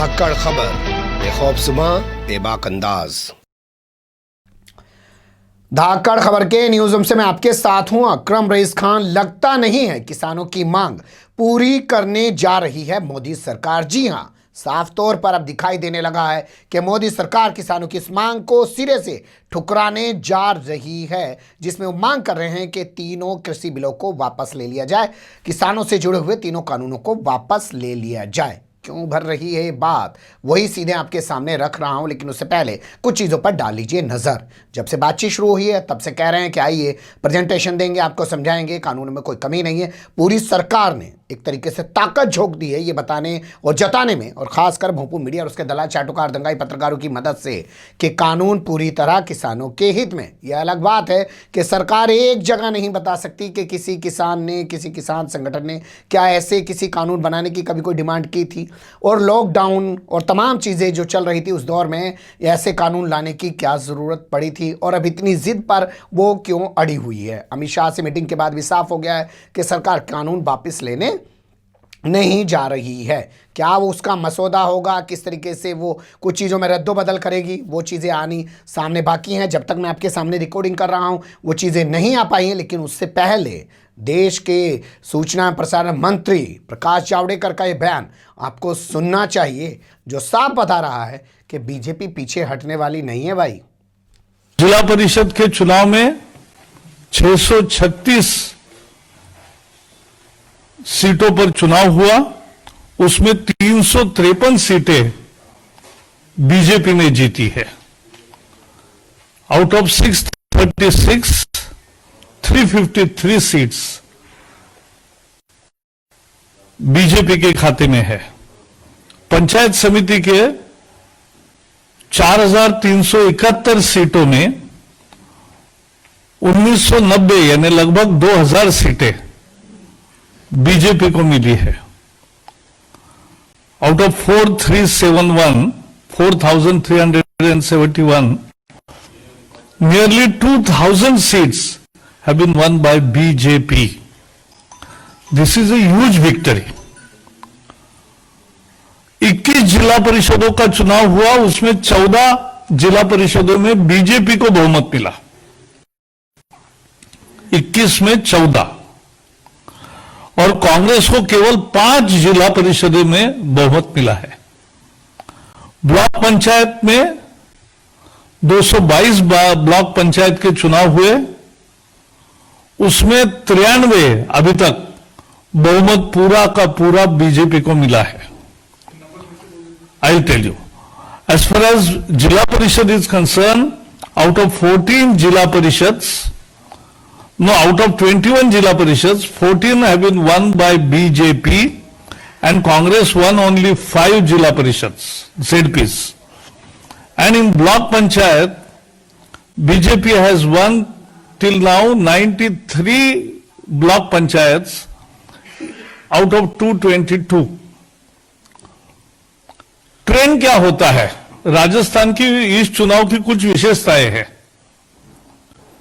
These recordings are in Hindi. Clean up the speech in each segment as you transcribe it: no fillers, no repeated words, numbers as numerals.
धाकड़ खबर, बेखौफसुमा बेबाक अंदाज। धाकड़ खबर के न्यूज रूम से मैं आपके साथ हूं अकरम रईस खान। लगता नहीं है किसानों की मांग पूरी करने जा रही है मोदी सरकार। जी हां, साफ तौर पर अब दिखाई देने लगा है कि मोदी सरकार किसानों की इस मांग को सिरे से ठुकराने जा रही है, जिसमें वो मांग कर रहे हैं कि तीनों कृषि बिलों को वापस ले लिया जाए, किसानों से जुड़े हुए तीनों कानूनों को वापस ले लिया जाए। क्यों भर रही है ये बात, वही सीधे आपके सामने रख रहा हूं, लेकिन उससे पहले कुछ चीज़ों पर डाल लीजिए नज़र। जब से बातचीत शुरू हुई है तब से कह रहे हैं कि आइए प्रेजेंटेशन देंगे, आपको समझाएंगे, कानून में कोई कमी नहीं है। पूरी सरकार ने एक तरीके से ताकत झोंक दी है ये बताने और जताने में, और खासकर भोंपू मीडिया और उसके दलाल चाटुकार दंगाई पत्रकारों की मदद से, कि कानून पूरी तरह किसानों के हित में। यह अलग बात है कि सरकार एक जगह नहीं बता सकती कि किसी किसान ने, किसी किसान संगठन ने क्या ऐसे किसी कानून बनाने की कभी कोई डिमांड की थी, और लॉकडाउन और तमाम चीज़ें जो चल रही थी उस दौर में ऐसे कानून लाने की क्या ज़रूरत पड़ी थी, और अब इतनी जिद पर वो क्यों अड़ी हुई है। अमित शाह से मीटिंग के बाद भी साफ हो गया है कि सरकार कानून वापस लेने नहीं जा रही है। क्या वो उसका मसौदा होगा, किस तरीके से वो कुछ चीज़ों में रद्दोबदल करेगी, वो चीज़ें आनी सामने बाकी हैं। जब तक मैं आपके सामने रिकॉर्डिंग कर रहा हूँ वो चीज़ें नहीं आ पाई हैं, लेकिन उससे पहले देश के सूचना प्रसारण मंत्री प्रकाश जावड़ेकर का ये बयान आपको सुनना चाहिए, जो साफ बता रहा है कि बीजेपी पीछे हटने वाली नहीं है भाई। जिला परिषद के चुनाव में 636 सीटों पर चुनाव हुआ, उसमें 353 सीटें बीजेपी ने जीती है। आउट ऑफ 636, 353 सीट्स बीजेपी के खाते में है। पंचायत समिति के 4371 सीटों में 1990 यानी लगभग 2000 सीटें बीजेपी को मिली है। Out of 4,371, nearly 2000 seats have been won by BJP. This is a huge victory. 21 जिला परिषदों का चुनाव हुआ, उसमें 14 जिला परिषदों में बीजेपी को बहुमत मिला। 21 में 14, और कांग्रेस को केवल 5 जिला परिषदों में बहुमत मिला है। ब्लॉक पंचायत में 222 ब्लॉक पंचायत के चुनाव हुए, उसमें 93 अभी तक बहुमत पूरा का पूरा बीजेपी को मिला है। I will tell you, as far as zila parishad is concern, out of 14 जिला परिषद, no, out of 21 Jila Parishads, 14 have been won by BJP, and Congress won only 5 Jila Parishads, ZPs. And in Block Panchayat, BJP has won till now 93 Block Panchayats out of 222. Trend क्या होता है? राजस्थान की इस चुनाव की कुछ विशेषताएं हैं।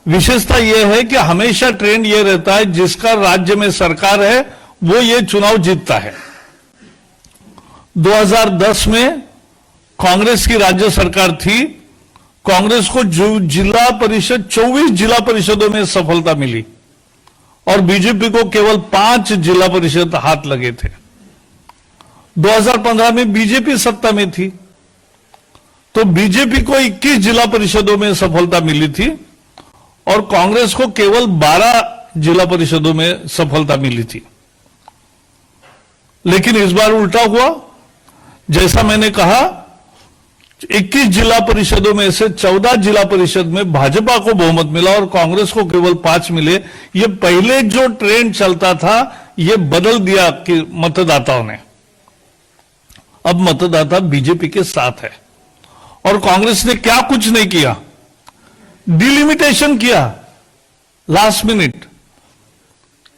विशेषता यह है कि हमेशा ट्रेंड यह रहता है जिसका राज्य में सरकार है वो ये चुनाव जीतता है। 2010 में कांग्रेस की राज्य सरकार थी, कांग्रेस को जो जिला परिषद 24 जिला परिषदों में सफलता मिली, और बीजेपी को केवल 5 जिला परिषद हाथ लगे थे। 2015 में बीजेपी सत्ता में थी, तो बीजेपी को 21 जिला परिषदों में सफलता मिली थी, और कांग्रेस को केवल 12 जिला परिषदों में सफलता मिली थी। लेकिन इस बार उल्टा हुआ। जैसा मैंने कहा, 21 जिला परिषदों में से 14 जिला परिषद में भाजपा को बहुमत मिला और कांग्रेस को केवल 5 मिले। ये पहले जो ट्रेंड चलता था ये बदल दिया कि मतदाताओं ने। अब मतदाता बीजेपी के साथ है, और कांग्रेस ने क्या कुछ नहीं किया, डिलिमिटेशन किया लास्ट मिनट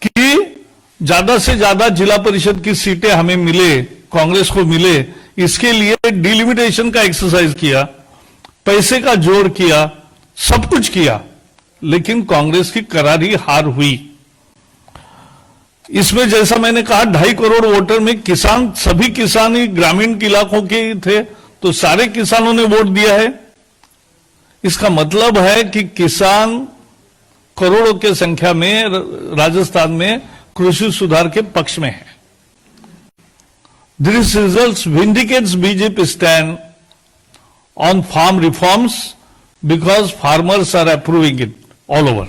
कि ज्यादा से ज्यादा जिला परिषद की सीटें हमें मिले, कांग्रेस को मिले, इसके लिए डिलिमिटेशन का एक्सरसाइज किया, पैसे का जोड़ किया, सब कुछ किया, लेकिन कांग्रेस की करारी हार हुई। इसमें जैसा मैंने कहा 2.5 करोड़ वोटर में किसान, सभी किसान ही ग्रामीण इलाकों के ही थे, तो सारे किसानों ने वोट दिया है। इसका मतलब है कि किसान करोड़ों के संख्या में राजस्थान में कृषि सुधार के पक्ष में है। This results vindicates BJP stand on farm reforms because farmers are approving it all over.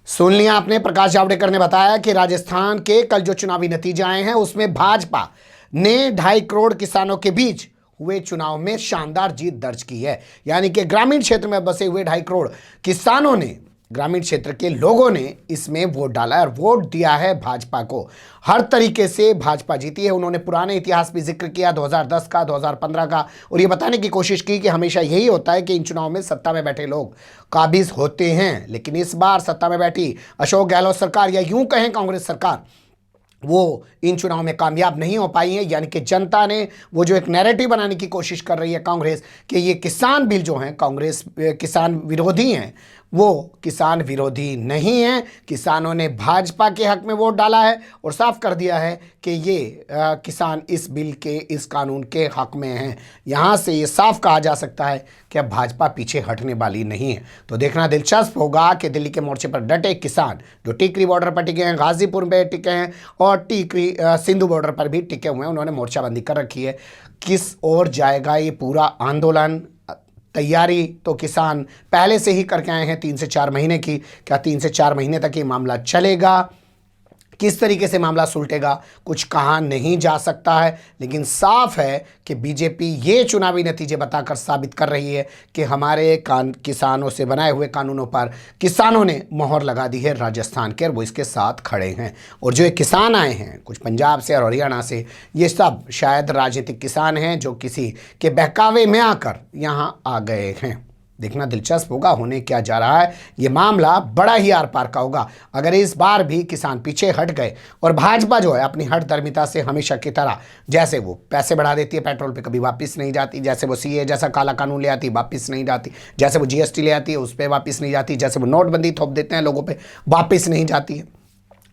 सुन लिया आपने। प्रकाश जावड़ेकर ने बताया कि राजस्थान के कल जो चुनावी नतीजे आए हैं उसमें भाजपा ने 2.5 करोड़ किसानों के बीच हुए चुनाव में शानदार जीत दर्ज की है। यानी कि ग्रामीण क्षेत्र में बसे हुए 2.5 करोड़ किसानों ने, ग्रामीण क्षेत्र के लोगों ने इसमें वोट डाला और वोट दिया है भाजपा को। हर तरीके से भाजपा जीती है। उन्होंने पुराने इतिहास भी जिक्र किया, 2010 का, 2015 का, और ये बताने की कोशिश की कि हमेशा यही होता है कि इन चुनाव में सत्ता में बैठे लोग काबिज होते हैं। लेकिन इस बार सत्ता में बैठी अशोक गहलोत सरकार, या यूं कहें कांग्रेस सरकार, वो इन चुनाव में कामयाब नहीं हो पाई है। यानी कि जनता ने वो जो एक नैरेटिव बनाने की कोशिश कर रही है कांग्रेस कि ये किसान बिल जो हैं कांग्रेस किसान विरोधी हैं, वो किसान विरोधी नहीं है। किसानों ने भाजपा के हक में वोट डाला है और साफ कर दिया है कि ये किसान इस बिल के, इस कानून के हक में हैं। यहाँ से ये साफ कहा जा सकता है कि अब भाजपा पीछे हटने वाली नहीं है। तो देखना दिलचस्प होगा कि दिल्ली के मोर्चे पर डटे किसान जो टीकरी बॉर्डर पर टिके हैं, गाजीपुर में टिके हैं और टीकरी सिंधु बॉर्डर पर भी टिके हुए हैं, उन्होंने मोर्चाबंदी कर रखी है। किस ओर जाएगा ये पूरा आंदोलन? तैयारी तो किसान पहले से ही करके आए हैं 3 से 4 महीने की। क्या 3 से 4 महीने तक ये मामला चलेगा? किस तरीके से मामला सुलटेगा कुछ कहा नहीं जा सकता है। लेकिन साफ है कि बीजेपी ये चुनावी नतीजे बताकर साबित कर रही है कि हमारे किसानों से बनाए हुए कानूनों पर किसानों ने मोहर लगा दी है राजस्थान के, और वो इसके साथ खड़े हैं। और जो ये किसान आए हैं कुछ पंजाब से और हरियाणा से, ये सब शायद राजनीतिक किसान हैं जो किसी के बहकावे में आकर यहाँ आ गए हैं। देखना दिलचस्प होगा होने क्या जा रहा है। ये मामला बड़ा ही आर पार का होगा। अगर इस बार भी किसान पीछे हट गए और भाजपा जो है अपनी हठधर्मिता से हमेशा की तरह, जैसे वो पैसे बढ़ा देती है पेट्रोल पे, कभी वापस नहीं जाती, जैसे वो सीए जैसा काला कानून ले आती वापस नहीं जाती, जैसे वो जीएसटी ले आती है उस पर वापस नहीं जाती, जैसे वो नोटबंदी थोप देते हैं लोगों पर वापस नहीं जाती है।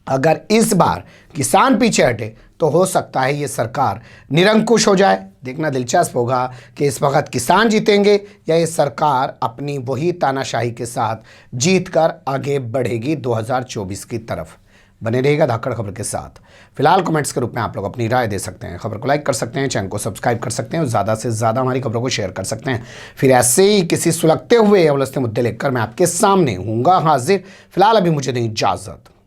अगर इस बार किसान पीछे हटे तो हो सकता है ये सरकार निरंकुश हो जाए। देखना दिलचस्प होगा कि इस वक्त किसान जीतेंगे या ये सरकार अपनी वही तानाशाही के साथ जीतकर आगे बढ़ेगी 2024 की तरफ। बने रहेगा धाकड़ खबर के साथ। फिलहाल कमेंट्स के रूप में आप लोग अपनी राय दे सकते हैं, खबर को लाइक कर सकते हैं, चैनल को सब्सक्राइब कर सकते हैं और ज़्यादा से ज़्यादा हमारी खबरों को शेयर कर सकते हैं। फिर ऐसे ही किसी सुलगते हुए या उलझते मुद्दे लेकर मैं आपके सामने हूँगा हाजिर। फिलहाल अभी मुझे दें इजाज़त।